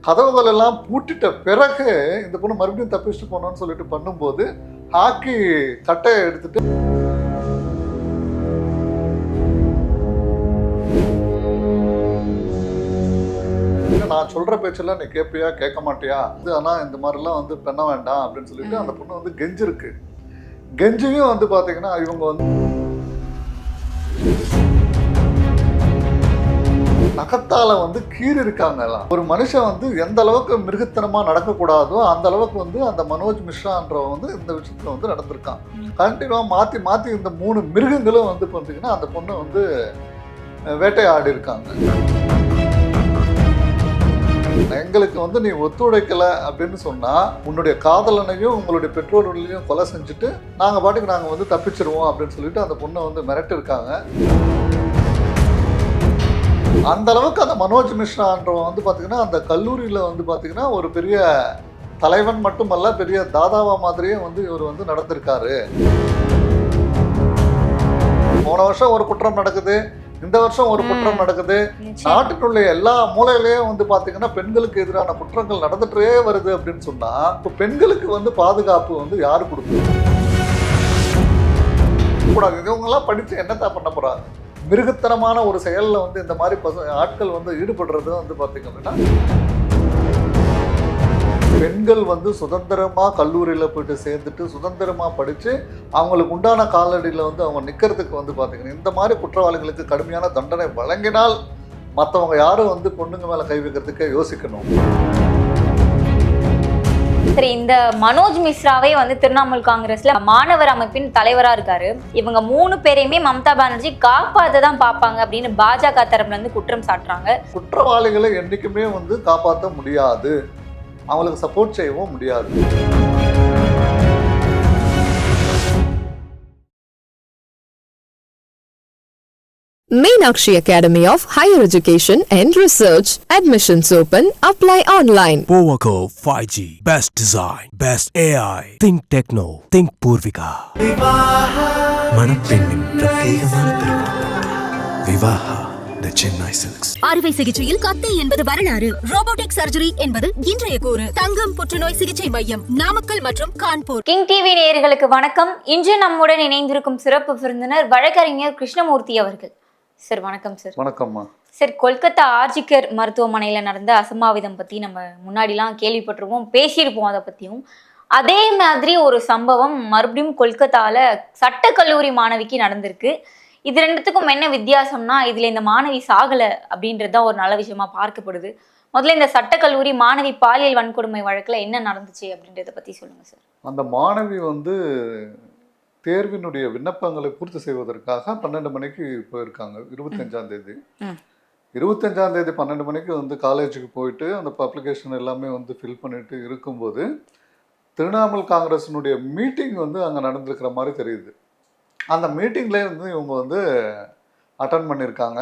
கதவுகள் எல்லாம் பூட்டிட்ட பிறகு இந்த பொண்ணு மறுபடியும் தப்பிச்சுட்டு போனோம்னு சொல்லிட்டு பண்ணும்போது ஹாக்கி கட்டையை எடுத்துட்டு நான் சொல்ற பேச்செல்லாம் நீ கேட்பியா கேட்க மாட்டியா ஆனா இந்த மாதிரிலாம் வந்து பண்ண வேண்டாம் அப்படின்னு சொல்லிட்டு அந்த பொண்ணு வந்து கெஞ்சிருக்கு. கெஞ்சியும் வந்து பாத்தீங்கன்னா இவங்க வந்து நகத்தால வந்து கீறி இருக்காங்க. ஒரு மனுஷன் வந்து எந்த அளவுக்கு மிருகத்தனமா நடக்கக்கூடாதோ அந்த அளவுக்கு வந்து அந்த மனோஜ் மிஸ்ரான்றவன் வந்து இந்த விஷயத்துல வந்து நடந்திருக்கான். கண்டினியூவா மாத்தி மாத்தி இந்த 3 மிருகங்களும் வந்து பார்த்தீங்கன்னா அந்த பொண்ணை வந்து வேட்டையாடி இருக்காங்க. எங்களுக்கு வந்து நீ ஒத்துழைக்கல அப்படின்னு சொன்னா உன்னுடைய காதலனையும் உங்களுடைய பெற்றோர்களையும் கொலை செஞ்சுட்டு நாங்க பாட்டுக்கு நாங்க வந்து தப்பிச்சிருவோம் அப்படின்னு சொல்லிட்டு அந்த பொண்ணை வந்து மிரட்டு இருக்காங்க. அந்த அளவுக்கு அந்த மனோஜ் மிஸ்ரான்றவன் வந்து பாத்தீங்கன்னா அந்த கல்லூரியில வந்து பாத்தீங்கன்னா ஒரு பெரிய தலைவன் மட்டுமல்ல, பெரிய தாதாவா மாதிரியே வந்து இவர் வந்து நடந்திருக்காரு. போன வருஷம் ஒரு குற்றம் நடக்குது, இந்த வருஷம் ஒரு குற்றம் நடக்குது. நாட்டினுடைய எல்லா மூலையிலயும் வந்து பாத்தீங்கன்னா பெண்களுக்கு எதிரான குற்றங்கள் நடந்துட்டே வருது அப்படின்னு சொன்னா இப்ப பெண்களுக்கு வந்து பாதுகாப்பு வந்து யாரு கொடுக்குது? இவங்க எல்லாம் படிச்சு என்னத்தான் பண்ண போறாங்க? மிருகத்தனமான ஒரு செயல்ல வந்து இந்த மாதிரி ஆட்கள் வந்து ஈடுபடுறது வந்து பாத்தீங்க அப்படின்னா பெண்கள் வந்து சுதந்திரமா கல்லூரியில போயிட்டு சேர்ந்துட்டு சுதந்திரமா படிச்சு அவங்களுக்கு உண்டான காலடியில வந்து அவங்க நிக்கிறதுக்கு வந்து பாத்தீங்கன்னா இந்த மாதிரி குற்றவாளிகளுக்கு கடுமையான தண்டனை வழங்கினால் மற்றவங்க யாரும் வந்து பொண்ணுங்க மேல கை வைக்கிறதுக்கே யோசிக்கணும். சரி, இந்த மனோஜ் மிஸ்ராவே வந்து திரிணாமுல் காங்கிரஸ்ல மாணவர் அமைப்பின் தலைவரா இருக்காரு. இவங்க 3 பேரையுமே மம்தா பானர்ஜி காப்பாற்ற தான் பார்ப்பாங்க அப்படின்னு பாஜக தரப்புல இருந்து குற்றம் சாட்டுறாங்க. குற்றவாளிகளை என்னைக்குமே வந்து காப்பாற்ற முடியாது, அவங்களுக்கு சப்போர்ட் செய்யவும் முடியாது. Meenakshi Academy of Higher Education and Research. Admissions open. Apply online. Powaco 5G. Best design. Best AI. Think Techno. Think Purvika. மணப்பெண்ணின் பிரத்யேகமான திருமணம். Vivaha the Chennai Silks. அறுவை சிகிச்சையில் கத்தை என்பது வரலாறு, ரோபோட்டிக் சர்ஜரி என்பது இன்றைய கூறு. தங்கம் புற்றுநோய் சிகிச்சை மையம், நாமக்கல் மற்றும் கான்பூர். கிங் டிவி நேயர்களுக்கு வணக்கம். இன்று நம்முடன் இணைந்திருக்கும் சிறப்பு விருந்தினர் வழக்கறிஞர் கிருஷ்ணமூர்த்தி அவர்கள். சார் வணக்கம். சார் வணக்கம்மா. சார், கொல்கத்தா ஆர்ஜிகர் மருத்துவமனையில நடந்த அசம்பாவிதம் பத்தி நம்ம முன்னாடிலாம் கேள்விப்பட்டிருப்போம், பேசியிருப்போம். அதை பத்தியும் அதே மாதிரி ஒரு சம்பவம் மறுபடியும் கொல்கத்தால சட்டக்கல்லூரி மாணவிக்கு நடந்திருக்கு. இது ரெண்டுத்துக்கும் என்ன வித்தியாசம்னா, இதுல இந்த மாணவி சாகல அப்படின்றதுதான் ஒரு நல்ல விஷயமா பார்க்கப்படுது. முதல்ல இந்த சட்டக்கல்லூரி மாணவி பாலியல் வன்கொடுமை வழக்குல என்ன நடந்துச்சு அப்படின்றத பத்தி சொல்லுங்க சார். அந்த மாணவி வந்து தேர்வினுடைய விண்ணப்பங்களை பூர்த்தி செய்வதற்காக 12 மணிக்கு போயிருக்காங்க. 25ஆம் தேதி 12 மணிக்கு வந்து காலேஜுக்கு போயிட்டு அந்த அப்ளிகேஷன் எல்லாமே வந்து ஃபில் பண்ணிட்டு இருக்கும்போது திரிணாமுல் காங்கிரஸினுடைய மீட்டிங் வந்து அங்கே நடந்திருக்கிற மாதிரி தெரியுது. அந்த மீட்டிங்லேயே வந்து இவங்க வந்து அட்டன் பண்ணியிருக்காங்க.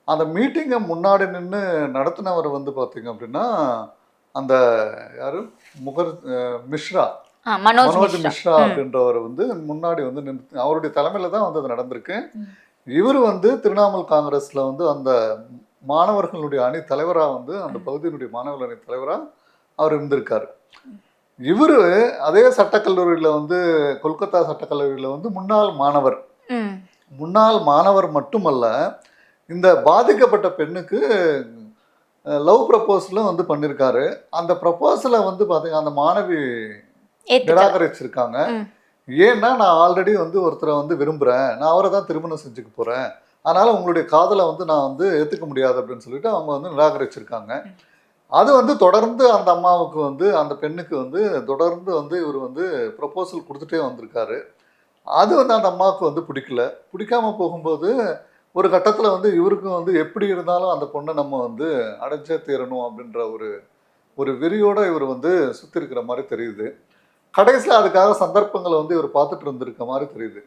அந்த மீட்டிங்கை முன்னாடி நின்று நடத்தினவர் வந்து பார்த்தீங்க அப்படின்னா அந்த யாரு மிஸ்ரா, மனோஜ் மிஸ்ரா அப்படின்றவர் வந்து முன்னாடி வந்து நின்று அவருடைய தலைமையில தான் வந்து அது நடந்திருக்கு. இவர் வந்து திரிணாமுல் காங்கிரஸ்ல வந்து அந்த மாணவர்களுடைய அணி தலைவராக வந்து அந்த பகுதியினுடைய மாணவர்கள் அணி தலைவராக அவர் இருந்திருக்காரு. இவரு அதே சட்டக்கல்லூரியில வந்து கொல்கத்தா சட்டக்கல்லூரியில வந்து முன்னாள் மாணவர் மட்டுமல்ல, இந்த பாதிக்கப்பட்ட பெண்ணுக்கு லவ் ப்ரப்போசலும் வந்து பண்ணியிருக்காரு. அந்த ப்ரப்போசலை வந்து பார்த்தீங்கன்னா அந்த மாணவி நிராகரிச்சிருக்காங்க. ஏன்னா நான் ஆல்ரெடி வந்து ஒருத்தரை வந்து விரும்புகிறேன், நான் அவரை தான் திருமணம் செஞ்சுக்க போகிறேன், அதனால் உங்களுடைய காதலை வந்து நான் வந்து ஏற்றுக்க முடியாது அப்படின்னு சொல்லிட்டு அவங்க வந்து நிராகரிச்சிருக்காங்க. அது வந்து தொடர்ந்து அந்த அம்மாவுக்கு வந்து அந்த பெண்ணுக்கு வந்து தொடர்ந்து வந்து இவர் வந்து ப்ரப்போசல் கொடுத்துட்டே வந்திருக்காரு. அது வந்து அந்த அம்மாவுக்கு வந்து பிடிக்காம போகும்போது ஒரு கட்டத்தில் வந்து இவருக்கும் வந்து எப்படி இருந்தாலும் அந்த பொண்ணை நம்ம வந்து அடைஞ்சே தீரணும் அப்படின்ற ஒரு வெறியோட இவர் வந்து சுற்றி இருக்கிற மாதிரி தெரியுது. கடைசியில் அதுக்காக சந்தர்ப்பங்களை வந்து இவர் பார்த்துட்டு இருந்திருக்க மாதிரி தெரியுது.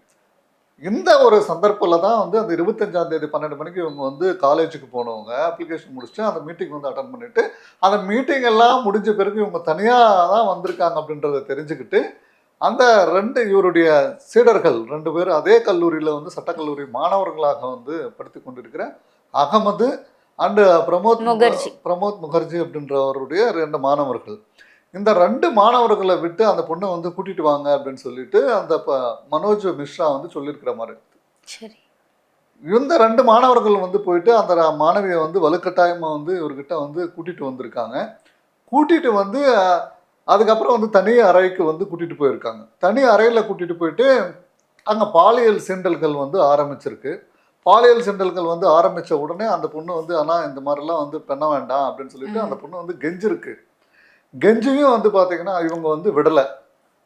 இந்த ஒரு சந்தர்ப்பத்தில் தான் வந்து அந்த 25ஆம் தேதி 12 மணிக்கு இவங்க வந்து காலேஜுக்கு போனவங்க அப்ளிகேஷன் முடிச்சுட்டு அந்த மீட்டிங் வந்து அட்டன் பண்ணிட்டு அந்த மீட்டிங் எல்லாம் முடிஞ்ச பிறகு இவங்க தனியாக தான் வந்திருக்காங்க அப்படின்றத தெரிஞ்சுக்கிட்டு அந்த இவருடைய சீடர்கள் 2 பேர் அதே கல்லூரியில் வந்து சட்டக்கல்லூரி மாணவர்களாக வந்து படித்து கொண்டிருக்கிற அகமது அண்டு முகர்ஜி. பிரமோத் முகர்ஜி அப்படின்றவருடைய 2 மாணவர்கள். இந்த 2 மாணவர்களை விட்டு அந்த பொண்ணை வந்து கூட்டிட்டு வாங்க அப்படின்னு சொல்லிட்டு அந்த மனோஜ் மிஸ்ரா வந்து சொல்லியிருக்கிற மாதிரி. சரி. இந்த 2 மாணவர்கள் வந்து போயிட்டு அந்த மாணவியை வந்து வலுக்கட்டாயமாக வந்து இவர்கிட்ட வந்து கூட்டிட்டு வந்திருக்காங்க. கூட்டிட்டு வந்து அதுக்கப்புறம் வந்து தனி அறைக்கு வந்து கூட்டிட்டு போயிருக்காங்க. தனி அறையில் கூட்டிட்டு போயிட்டு அங்கே பாலியல் சீண்டல்கள் வந்து ஆரம்பிச்சிருக்கு. பாலியல் சீண்டல்கள் வந்து ஆரம்பித்த உடனே அந்த பொண்ணு வந்து ஆனால் இந்த மாதிரிலாம் வந்து பண்ண வேண்டாம் அப்படின்னு சொல்லிட்டு அந்த பொண்ணு வந்து கெஞ்சிருக்கு. கெஞ்சியும் வந்து பார்த்தீங்கன்னா இவங்க வந்து விடலை.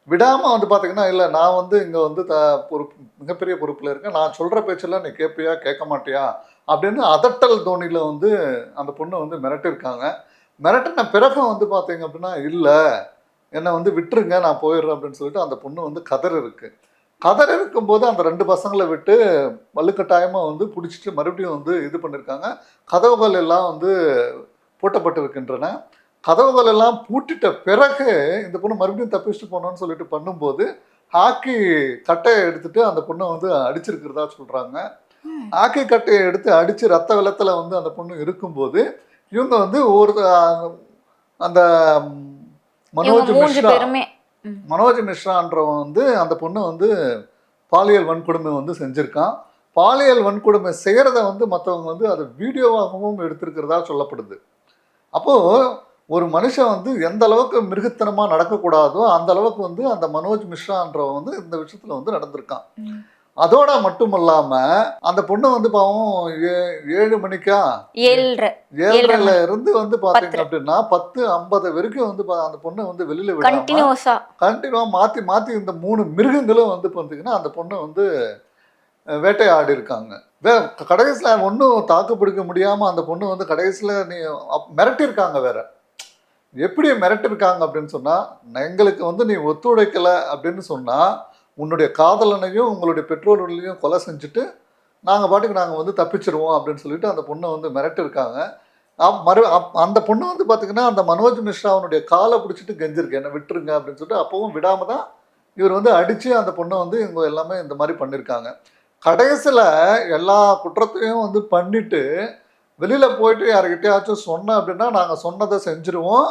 விடாமல் வந்து பார்த்தீங்கன்னா இல்லை நான் வந்து இங்கே வந்து பொறுப்பு மிகப்பெரிய பொறுப்பில் இருக்கேன், நான் சொல்கிற பேச்செல்லாம் நீ கேட்பியா கேட்க மாட்டியா அப்படின்னு அதட்டல் தோணியில் வந்து அந்த பொண்ணை வந்து மிரட்டிருக்காங்க. மிரட்டின பிறகு வந்து பார்த்தீங்க அப்படின்னா இல்லை என்னை வந்து விட்டுருங்க நான் போயிடுறேன் அப்படின்னு சொல்லிட்டு அந்த பொண்ணு வந்து கதர் இருக்கும்போது அந்த 2 பசங்களை விட்டு வலுக்கட்டாயமாக வந்து பிடிச்சிட்டு மறுபடியும் வந்து இது பண்ணியிருக்காங்க. கதவுகள் எல்லாம் வந்து பூட்டப்பட்டிருக்கின்றன. கதவுகள் எல்லாம் பூட்டிட்ட பிறகு இந்த பொண்ணு மறுபடியும் தப்பிச்சுட்டு போனோன்னு சொல்லிட்டு பண்ணும்போது ஹாக்கி கட்டையை எடுத்துட்டு அந்த பொண்ணை வந்து அடிச்சிருக்கிறதா சொல்கிறாங்க. ஹாக்கி கட்டையை எடுத்து அடித்து ரத்த வெள்ளத்தில் வந்து அந்த பொண்ணு இருக்கும்போது இவங்க வந்து அந்த மனோஜ் மிஸ்ரான்றவன் வந்து அந்த பொண்ணை வந்து பாலியல் வன்கொடுமை வந்து செஞ்சுருக்கான். பாலியல் வன்கொடுமை செய்கிறத வந்து மற்றவங்க வந்து அதை வீடியோவாகவும் எடுத்திருக்கிறதா சொல்லப்படுது. அப்போது ஒரு மனுஷன் வந்து எந்த அளவுக்கு மிருகத்தனமாக நடக்கக்கூடாதோ அந்த அளவுக்கு வந்து அந்த மனோஜ் மிஸ்ரான்றவன் வந்து இந்த விஷயத்தில் வந்து நடந்திருக்கான். அதோட மட்டும் இல்லாம அந்த பொண்ணு வந்து பாவம் 7 மணிக்கா 7:30 இருந்து வந்து பாத்தீங்க அப்படின்னா 10:50 வரைக்கும் வந்து அந்த பொண்ணை வந்து வெளியில விடாம கண்டினியூவா மாத்தி இந்த 3 மிருகங்களும் வந்து பாத்தீங்கன்னா அந்த பொண்ணை வந்து வேட்டையாடி இருக்காங்க. கடைசியில ஒன்றும் தாக்கு பிடிக்க முடியாம அந்த பொண்ணு வந்து கடைசியில மிரட்டிருக்காங்க. வேற எப்படி மிரட்டிருக்காங்க அப்படின்னு சொன்னா, எங்களுக்கு வந்து நீ ஒத்துழைக்கல அப்படின்னு சொன்னா உன்னுடைய காதலனையும் உங்களுடைய பெற்றோர்களையும் கொலை செஞ்சுட்டு நாங்கள் வந்து தப்பிச்சிருவோம் அப்படின்னு சொல்லிட்டு அந்த பொண்ணை வந்து மிரட்டிருக்காங்க. அந்த பொண்ணு வந்து பார்த்தீங்கன்னா அந்த மனோஜ் மிஸ்ராவனுடைய காலை பிடிச்சிட்டு கெஞ்சிருக்கு, என்னை விட்டுருங்க அப்படின்னு சொல்லிட்டு. அப்பவும் விடாம தான் இவர் வந்து அடித்து அந்த பொண்ணை வந்து இவங்க எல்லாமே இந்த மாதிரி பண்ணியிருக்காங்க. கடைசியில் எல்லா குற்றத்தையும் வந்து பண்ணிட்டு வெளியில் போயிட்டு யாருக்கிட்டையாச்சும் சொன்ன அப்படின்னா நாங்கள் சொன்னதை செஞ்சிருவோம்,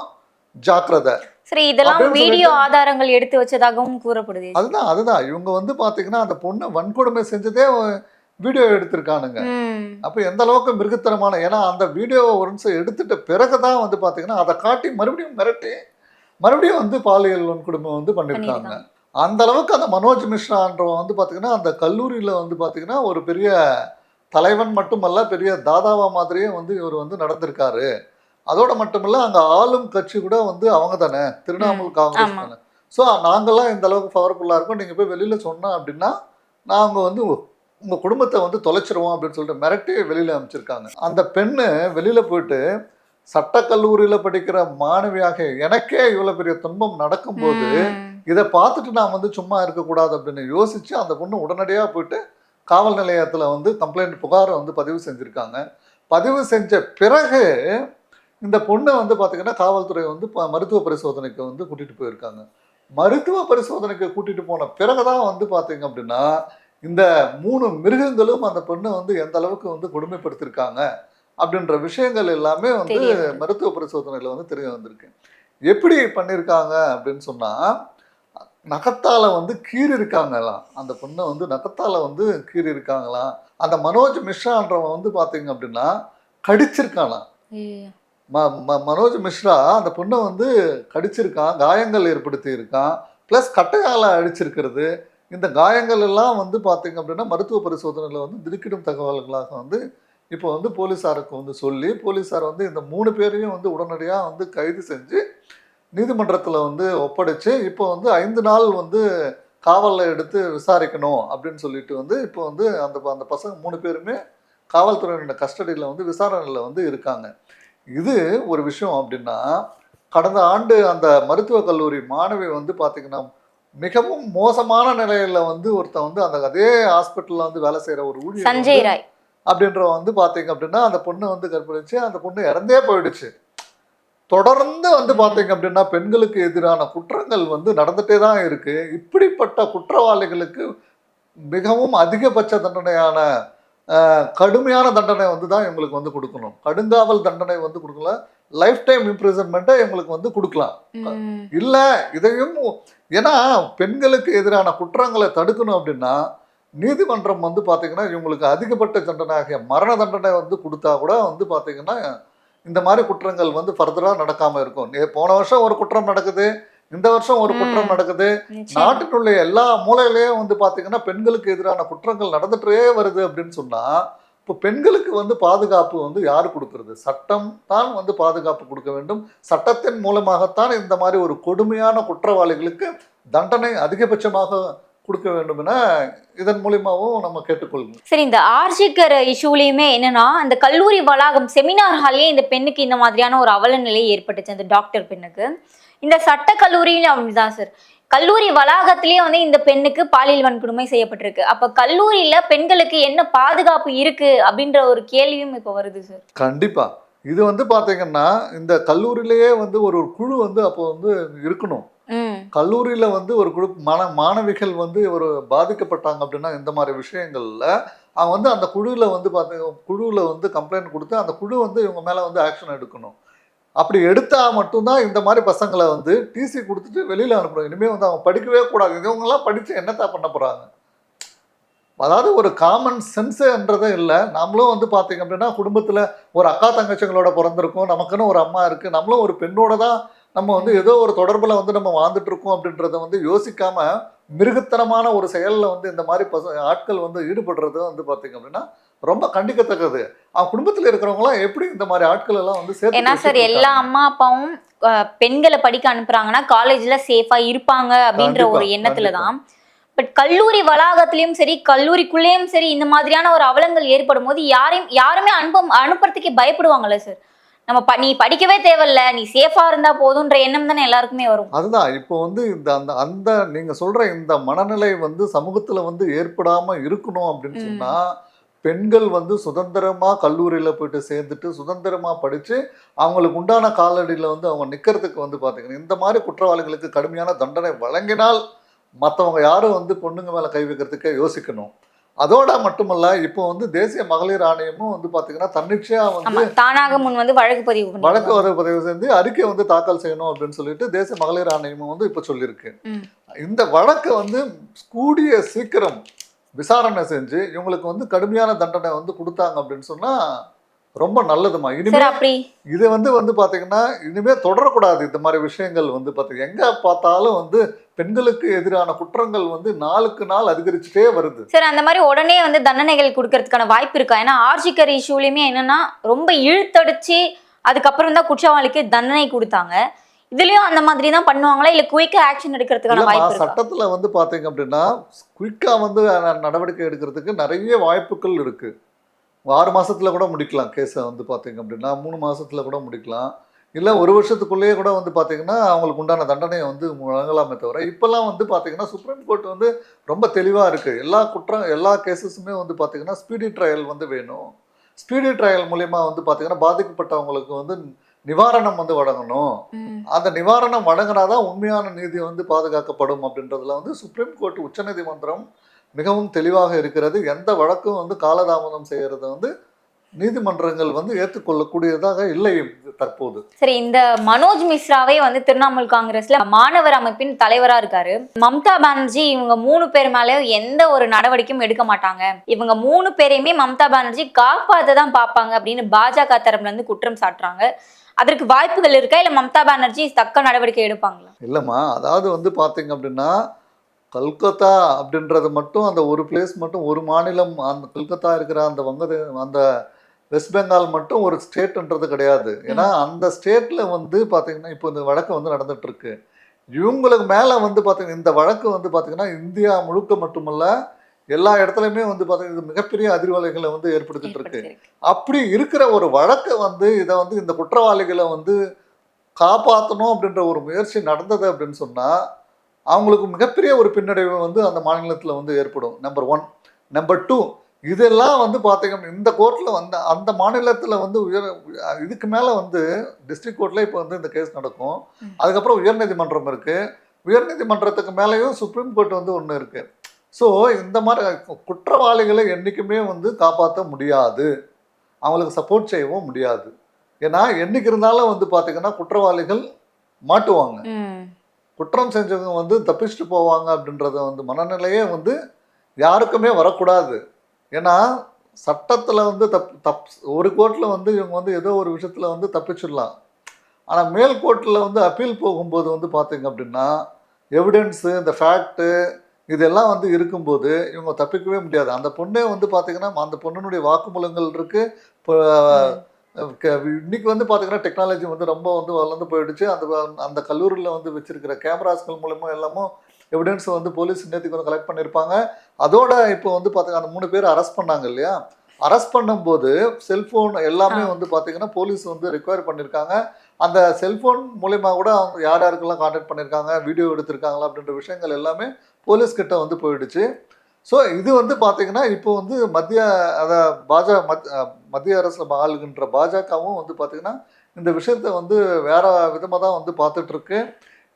ஜாக்கிரதை. சரி, இதெல்லாம் வீடியோ ஆதாரங்கள் எடுத்து வச்சதாகவும் கூறப்படுது. அதுதான் இவங்க வந்து பாத்தீங்கன்னா அந்த பொண்ணை வன்கொடுமை செஞ்சதே வீடியோ எடுத்திருக்கானுங்க. அப்ப எந்த அளவுக்கு மிருகத்தனமான, ஏன்னா அந்த வீடியோவை ஒரு நிமிஷம் எடுத்துட்ட பிறகுதான் வந்து பாத்தீங்கன்னா அதை காட்டி மறுபடியும் மிரட்டி மறுபடியும் வந்து பாலியல் வன்கொடுமை வந்து பண்ணியிருக்காங்க. அந்த அளவுக்கு அந்த மனோஜ் மிஸ்ரான்றவன் வந்து பாத்தீங்கன்னா அந்த கல்லூரியில வந்து பாத்தீங்கன்னா ஒரு பெரிய தலைவன் மட்டுமல்ல, பெரிய தாதாவா மாதிரியே வந்து இவர் வந்து நடந்திருக்காரு. அதோட மட்டுமில்ல அங்கே ஆளும் கட்சி கூட வந்து அவங்க தானே, திரிணாமுல் காங்கிரஸ் தானே. ஸோ நாங்கள்லாம் இந்த அளவுக்கு பவர்ஃபுல்லாக இருக்கோம், நீங்கள் போய் வெளியில் சொன்னோம் அப்படின்னா நாங்கள் வந்து உங்கள் குடும்பத்தை வந்து தொலைச்சிருவோம் அப்படின்னு சொல்லிட்டு மிரட்டி வெளியில் அனுப்பிச்சிருக்காங்க. அந்த பெண்ணு வெளியில் போயிட்டு சட்டக்கல்லூரியில் படிக்கிற மாணவியாக எனக்கே இவ்வளோ பெரிய துன்பம் நடக்கும்போது இதை பார்த்துட்டு நான் வந்து சும்மா இருக்கக்கூடாது அப்படின்னு யோசித்து அந்த பொண்ணு உடனடியாக போயிட்டு காவல் நிலையத்தில் வந்து புகாரை வந்து பதிவு செஞ்சுருக்காங்க. பதிவு செஞ்ச பிறகு இந்த பொண்ணை வந்து பார்த்தீங்கன்னா காவல்துறை வந்து மருத்துவ பரிசோதனைக்கு வந்து கூட்டிகிட்டு போயிருக்காங்க. மருத்துவ பரிசோதனைக்கு கூட்டிகிட்டு போன பிறகுதான் வந்து பார்த்தீங்க அப்படின்னா இந்த 3 மிருகங்களும் அந்த பொண்ணை வந்து எந்த அளவுக்கு வந்து கொடுமைப்படுத்திருக்காங்க அப்படின்ற விஷயங்கள் எல்லாமே வந்து மருத்துவ பரிசோதனையில் வந்து தெரிய வந்திருக்கு. எப்படி பண்ணியிருக்காங்க அப்படின்னு சொன்னால், நகத்தால் வந்து கீறி இருக்காங்களாம், அந்த பொண்ணை வந்து நகத்தால் வந்து கீறி இருக்காங்களாம். அந்த மனோஜ் மிஸ்ரான்றவன் வந்து பார்த்தீங்க அப்படின்னா கடிச்சிருக்கானாம். மனோஜ் மிஸ்ரா அந்த பொண்ணை வந்து கடிச்சிருக்கான், காயங்கள் ஏற்படுத்தி இருக்கான், ப்ளஸ் கட்டையால் அடிச்சிருக்கிறது. இந்த காயங்கள் எல்லாம் வந்து பார்த்தீங்க அப்படின்னா மருத்துவ பரிசோதனையில் வந்து திடுக்கிடும் தகவல்களாக வந்து இப்போ வந்து போலீஸாருக்கு வந்து சொல்லி போலீஸார் வந்து இந்த 3 பேரையும் வந்து உடனடியாக வந்து கைது செஞ்சு நீதிமன்றத்தில் வந்து ஒப்படைச்சு இப்போ வந்து 5 நாள் வந்து காவலில் எடுத்து விசாரிக்கணும் அப்படின்னு சொல்லிட்டு வந்து இப்போ வந்து அந்த பசங்க 3 பேருமே காவல்துறையின கஸ்டடியில் வந்து விசாரணையில் வந்து இருக்காங்க. இது ஒரு விஷயம். அப்படின்னா கடந்த ஆண்டு அந்த மருத்துவக் கல்லூரி மாணவி வந்து பார்த்தீங்கன்னா மிகவும் மோசமான நிலையில் வந்து ஒருத்தன் வந்து அந்த அதே ஹாஸ்பிட்டலில் வந்து வேலை செய்கிற ஒரு ஊழியர் சஞ்சய் ராய் அப்படின்ற வந்து பார்த்தீங்க அப்படின்னா அந்த பொண்ணு வந்து கற்பழிச்சு அந்த பொண்ணு இறந்தே போயிடுச்சு. தொடர்ந்து வந்து பார்த்தீங்க அப்படின்னா பெண்களுக்கு எதிரான குற்றங்கள் வந்து நடந்துகிட்டே தான் இருக்குது. இப்படிப்பட்ட குற்றவாளிகளுக்கு மிகவும் அதிகபட்ச தண்டனையான கடுமையான தண்டனை வந்து தான் இவங்களுக்கு வந்து கொடுக்கணும். கடுங்காவல் தண்டனை வந்து கொடுக்கல, லைஃப் டைம் இம்ப்ரிசன்மெண்ட்டை இவங்களுக்கு வந்து கொடுக்கலாம். இல்லை இதையும் ஏன்னா பெண்களுக்கு எதிரான குற்றங்களை தடுக்கணும் அப்படின்னா நீதிமன்றம் வந்து பார்த்தீங்கன்னா இவங்களுக்கு அதிகப்பட்ட தண்டனையாகிய மரண தண்டனை வந்து கொடுத்தா கூட வந்து பார்த்தீங்கன்னா இந்த மாதிரி குற்றங்கள் வந்து ஃபர்தராக நடக்காமல் இருக்கும். போன வருஷம் ஒரு குற்றம் நடக்குது, இந்த வருஷம் ஒரு குற்றம் நடக்குது. நாட்டினுடைய எல்லா மூலையிலேயும் வந்து பார்த்தீங்கன்னா பெண்களுக்கு எதிரான குற்றங்கள் நடந்துட்டே வருது அப்படின்னு சொன்னால் இப்போ பெண்களுக்கு வந்து பாதுகாப்பு வந்து யார் கொடுக்கறது? சட்டம் தான் வந்து பாதுகாப்பு கொடுக்க வேண்டும். சட்டத்தின் மூலமாகத்தான் இந்த மாதிரி ஒரு கொடுமையான குற்றவாளிகளுக்கு தண்டனை அதிகபட்சமாக கொடுக்க வேண்டும் என இதன் மூலியமாவும் நம்ம கேட்டுக்கொள்ளுங்க. சரி, இந்த ஆர்ஜிகர் இஷ்யூலையுமே என்னன்னா அந்த கல்லூரி வளாகம் செமினார் ஹாலே இந்த பெண்ணுக்கு இந்த மாதிரியான ஒரு அவல நிலை ஏற்பட்டுச்சு, அந்த டாக்டர் பெண்ணுக்கு. இந்த சட்ட கல்லூரியிலும் அப்படிதான் சார், கல்லூரி வளாகத்திலேயே வந்து இந்த பெண்ணுக்கு பாலியல் வன்கொடுமை செய்யப்பட்டிருக்கு. அப்ப கல்லூரியில பெண்களுக்கு என்ன பாதுகாப்பு இருக்கு அப்படின்ற ஒரு கேள்வியும் இப்ப வருது சார். கண்டிப்பா இது வந்து பாத்தீங்கன்னா இந்த கல்லூரியிலேயே வந்து ஒரு குழு வந்து அப்போ வந்து இருக்கணும். கல்லூரியில வந்து ஒரு குழு மாணவிகள் வந்து ஒரு பாதிக்கப்பட்டாங்க அப்படின்னா இந்த மாதிரி விஷயங்கள்ல அவங்க வந்து அந்த குழுவில் வந்து குழுவில் வந்து கம்ப்ளைண்ட் கொடுத்து அந்த குழு வந்து இவங்க மேலே வந்து ஆக்ஷன் எடுக்கணும். அப்படி எடுத்தா மட்டும்தான் இந்த மாதிரி பசங்களை வந்து டிசி கொடுத்துட்டு வெளியில் அனுப்பணும். இனிமேல் வந்து அவங்க படிக்கவே கூடாது. இவங்கெல்லாம் படித்து என்னத்தான் பண்ண போகிறாங்க? அதாவது ஒரு காமன் சென்ஸுன்றதே இல்லை. நம்மளும் வந்து பார்த்தீங்க அப்படின்னா குடும்பத்தில் ஒரு அக்கா தங்கச்சிங்களோட பிறந்திருக்கோம், நமக்குன்னு ஒரு அம்மா இருக்குது, நம்மளும் ஒரு பெண்ணோட தான் நம்ம வந்து ஏதோ ஒரு தொடர்பில் வந்து நம்ம வாழ்ந்துட்டு இருக்கோம் அப்படின்றத வந்து யோசிக்காம மிருகத்தனமான ஒரு செயலில் வந்து இந்த மாதிரி ஆட்கள் வந்து ஈடுபடுறது வந்து பார்த்தீங்க அப்படின்னா ரொம்ப கண்டிக்கத்தக்கது. அவன் குடும்பத்தில் இருக்கிறவங்களாம் எப்படி இந்த மாதிரி ஆட்கள் எல்லாம் வந்து சேர்த்து, ஏன்னா சார் எல்லா அம்மா அப்பாவும் பெண்களை படிக்க அனுப்புறாங்கன்னா காலேஜ்ல சேஃபா இருப்பாங்க அப்படின்ற ஒரு எண்ணத்துல தான். பட் கல்லூரி வளாகத்திலயும் சரி கல்லூரிக்குள்ளேயும் சரி இந்த மாதிரியான ஒரு அவலங்கள் ஏற்படும் போது யாருமே அனுப்புறதுக்கே பயப்படுவாங்கல்ல சார். நம்ம நீ படிக்கவே தேவையில்ல, நீ சேஃபா இருந்தா போதுன்ற எண்ணம் தானே எல்லாருக்குமே வரும். அதுதான் இப்போ வந்து அந்த நீங்க சொல்ற இந்த மனநிலை வந்து சமூகத்துல வந்து ஏற்படாம இருக்கணும் அப்படின்னு சொன்னா பெண்கள் வந்து சுதந்திரமா கல்லூரியில போயிட்டு சேர்ந்துட்டு சுதந்திரமா படிச்சு அவங்களுக்கு உண்டான காலடியில வந்து அவங்க நிக்கிறதுக்கு வந்து பாத்தீங்கன்னா இந்த மாதிரி குற்றவாளிகளுக்கு கடுமையான தண்டனை வழங்கினால் மற்றவங்க யாரும் வந்து பொண்ணுங்க மேல கை வைக்கிறதுக்கே யோசிக்கணும். அதோட மட்டுமல்ல இப்போ வந்து தேசிய மகளிர் ஆணையமும் வந்து பாத்தீங்கன்னா தன்னிச்சையா வந்து தானாக முன் வந்து வழக்கு பதிவு செஞ்சு அறிக்கை வந்து தாக்கல் செய்யணும் அப்படின்னு சொல்லிட்டு தேசிய மகளிர் ஆணையமும் வந்து இப்ப சொல்லியிருக்கு. இந்த வழக்கை வந்து கூடிய சீக்கிரம் விசாரணை செஞ்சு இவங்களுக்கு வந்து கடுமையான தண்டனை வந்து கொடுத்தாங்க அப்படின்னு சொன்னா ரொம்ப நல்லதுமா. இனிமே இது வந்து பாத்தீங்கன்னா இனிமே தொடரக்கூடாது. இந்த மாதிரி விஷயங்கள் வந்து பாத்தீங்கன்னா எங்க பார்த்தாலும் வந்து பெண்களுக்கு எதிரான குற்றங்கள் வந்து நாளுக்கு நாள் அதிகரிச்சுட்டே வருது சார். அந்த மாதிரி உடனே வந்து தண்டனைகள் கொடுக்கறதுக்கான வாய்ப்பு இருக்கா? ஏன்னா ஆர்ஜிகர் இஷ்யூலயுமே என்னன்னா ரொம்ப இழுத்தடிச்சு அதுக்கப்புறம் தான் குற்றவாளிக்கு தண்டனை கொடுத்தாங்க. இதுலயும் அந்த மாதிரி தான் பண்ணுவாங்களா இல்ல குயிக்கா ஆக்ஷன் எடுக்கிறதுக்கான வாய்ப்பு இருக்கா? சட்டத்துல வந்து பாத்தீங்க அப்படின்னா குயிக்கா வந்து நடவடிக்கை எடுக்கிறதுக்கு நிறைய வாய்ப்புகள் இருக்கு. 6 மாசத்துல கூட முடிக்கலாம் கேஸை வந்து பார்த்தீங்க அப்படின்னா, 3 மாசத்துல கூட முடிக்கலாம், இல்லை 1 வருஷத்துக்குள்ளேயே கூட வந்து பார்த்தீங்கன்னா அவங்களுக்கு உண்டான தண்டனையை வந்து வழங்கலாமே தவிர இப்போல்லாம் வந்து பார்த்தீங்கன்னா சுப்ரீம் கோர்ட் வந்து ரொம்ப தெளிவாக இருக்குது. எல்லா கேசஸுமே வந்து பார்த்தீங்கன்னா ஸ்பீடி ட்ரையல் வந்து வேணும். ஸ்பீடி ட்ரையல் மூலயமா வந்து பார்த்தீங்கன்னா பாதிக்கப்பட்டவங்களுக்கு வந்து நிவாரணம் வந்து வழங்கணும். அந்த நிவாரணம் வழங்கினாதான் உண்மையான நீதி வந்து பாதுகாக்கப்படும் அப்படின்றதுல வந்து சுப்ரீம் கோர்ட் உச்சநீதிமன்றம் மிகவும் தெளிவாக இருக்கிறது. எந்த வழக்கும் வந்து காலதாமதம் செய்யறது வந்து நீதிமன்றங்கள் வந்து ஏற்றுக்கொள்ளக்கூடியதாக இல்லை தற்போது. சரி, இந்த மனோஜ் மிஸ்ராவே வந்து திரிணாமுல் காங்கிரஸ்ல மாணவர் அமைப்பின் தலைவரா இருக்காரு. மம்தா பானர்ஜி இவங்க 3 பேர் மேல எந்த ஒரு நடவடிக்கையும் எடுக்க மாட்டாங்க, இவங்க 3 பேரையுமே மம்தா பானர்ஜி காப்பாத்த தான் பார்ப்பாங்க அப்படின்னு பாஜக தரப்புல இருந்து குற்றம் சாட்டுறாங்க. அதற்கு வாய்ப்புகள் இருக்கா இல்ல மம்தா பானர்ஜி தக்க நடவடிக்கை எடுப்பாங்களா? இல்லம்மா, அதாவது வந்து பாத்தீங்க அப்படின்னா கல்கத்தா அப்படின்றது மட்டும் அந்த ஒரு பிளேஸ் மட்டும் ஒரு மாநிலம், அந்த கல்கத்தா இருக்கிற அந்த வெஸ்ட் பெங்கால் மட்டும் ஒரு ஸ்டேட்ன்றது கிடையாது. ஏன்னா அந்த ஸ்டேட்ல வந்து பாத்தீங்கன்னா இப்போ இந்த வழக்கு வந்து நடந்துட்டு இருக்கு. இவங்களுக்கு மேல வந்து பாத்தீங்கன்னா இந்த வழக்கு வந்து பாத்தீங்கன்னா இந்தியா முழுக்க மட்டுமல்ல எல்லா இடத்துலையுமே வந்து பாத்தீங்கன்னா இது மிகப்பெரிய அதிர்வலைகளை வந்து ஏற்படுத்திட்டு இருக்கு. அப்படி இருக்கிற ஒரு வழக்கை வந்து இதை வந்து இந்த குற்றவாளிகளை வந்து காப்பாற்றணும் அப்படின்ற ஒரு முயற்சி நடந்தது அப்படின்னு சொன்னா அவங்களுக்கு மிகப்பெரிய ஒரு பின்னடைவு வந்து அந்த மாநிலத்தில் வந்து ஏற்படும். நம்பர் 1. நம்பர் 2, இதெல்லாம் வந்து பார்த்தீங்கன்னா இந்த கோர்ட்டில் வந்து அந்த மாநிலத்தில் வந்து இதுக்கு மேலே வந்து டிஸ்ட்ரிக்ட் கோர்ட்டில் இப்போ வந்து இந்த கேஸ் நடக்கும். அதுக்கப்புறம் உயர்நீதிமன்றம் இருக்குது. உயர்நீதிமன்றத்துக்கு மேலேயும் சுப்ரீம் கோர்ட் வந்து ஒன்று இருக்குது. ஸோ இந்த மாதிரி குற்றவாளிகளை என்றைக்குமே வந்து காப்பாற்ற முடியாது, அவங்களுக்கு சப்போர்ட் செய்யவும் முடியாது. ஏன்னா என்னைக்கு இருந்தாலும் வந்து பார்த்தீங்கன்னா குற்றவாளிகள் மாட்டுவாங்க, குற்றம் செஞ்சவங்க வந்து தப்பிச்சுட்டு போவாங்க அப்படின்றத வந்து மனநிலையே வந்து யாருக்குமே வரக்கூடாது. ஏன்னா சட்டத்தில் வந்து ஒரு கோர்ட்டில் வந்து இவங்க வந்து ஏதோ ஒரு விஷயத்தில் வந்து தப்பிச்சிடலாம். ஆனால் மேல் கோர்ட்டில் வந்து அப்பீல் போகும்போது வந்து பார்த்தீங்க அப்படின்னா எவிடன்ஸு, இந்த ஃபேக்ட்டு இதெல்லாம் வந்து இருக்கும்போது இவங்க தப்பிக்கவே முடியாது. அந்த பொண்ணே வந்து பார்த்தீங்கன்னா அந்த பொண்ணுடைய வாக்குமூலங்கள் இருக்குது. இப்போ இன்னைக்கு வந்து பார்த்தீங்கன்னா டெக்னாலஜி வந்து ரொம்ப வந்து வளர்ந்து போயிடுச்சு. அந்த கல்லூரியில் வந்து வச்சிருக்கிற கேமராஸ்கள் மூலமா எல்லாமும் எவிடன்ஸ் வந்து போலீஸ் நேற்றுக்கு வந்து கலெக்ட் பண்ணியிருப்பாங்க. அதோட இப்போ வந்து பார்த்தீங்கன்னா அந்த 3 பேர் அரெஸ்ட் பண்ணாங்க இல்லையா, அரெஸ்ட் பண்ணும்போது செல்ஃபோன் எல்லாமே வந்து பார்த்தீங்கன்னா போலீஸ் வந்து ரெக்வயர் பண்ணியிருக்காங்க. அந்த செல்ஃபோன் மூலயமா கூட அவங்க யார் யாருக்கெல்லாம் கான்டாக்ட் பண்ணியிருக்காங்க, வீடியோ எடுத்திருக்காங்களா அப்படின்ற விஷயங்கள் எல்லாமே போலீஸ்கிட்ட வந்து போயிடுச்சு. ஸோ இது வந்து பார்த்தீங்கன்னா இப்போ வந்து மத்திய அரசு ஆளுகின்ற பாஜகவும் வந்து பார்த்தீங்கன்னா இந்த விஷயத்தை வந்து வேற விதமாக தான் வந்து பார்த்துட்ருக்கு.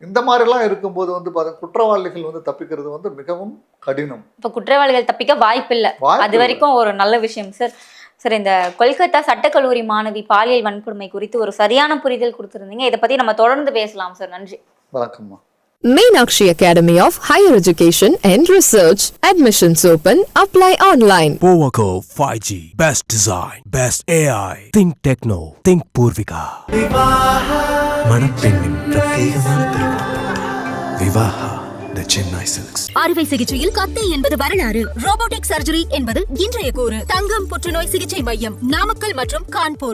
இந்த மாதிரிலாம் இருக்கும்போது வந்து குற்றவாளிகள் வந்து தப்பிக்கிறது வந்து மிகவும் கடினம். இப்போ குற்றவாளிகள் தப்பிக்க வாய்ப்பில்லை, அது வரைக்கும் ஒரு நல்ல விஷயம் சார். சார், இந்த கொல்கத்தா சட்டக்கல்லூரி மாணவி பாலியல் வன்கொடுமை குறித்து ஒரு சரியான புரிதல் கொடுத்துருந்தீங்க. இதை பற்றி நம்ம தொடர்ந்து பேசலாம் சார். நன்றி. வணக்கம்மா. Meenakshi Academy of Higher Education and Research. Admissions open. Apply online. Powaco 5G. Best design. Best AI. Think Techno. Think Purvika. மணப்பெண்ணின் பிரத்யேகமான திருமணம். விவாஹா தி சென்னை சில்க்ஸ். அறுவை சிகிச்சையில் கத்தை என்பது வரலாறு, ரோபோட்டிக் சர்ஜரி என்பது இன்றைய கூறு. தங்கம் புற்றுநோய் சிகிச்சை மையம், நாமக்கல் மற்றும் கான்பூர்.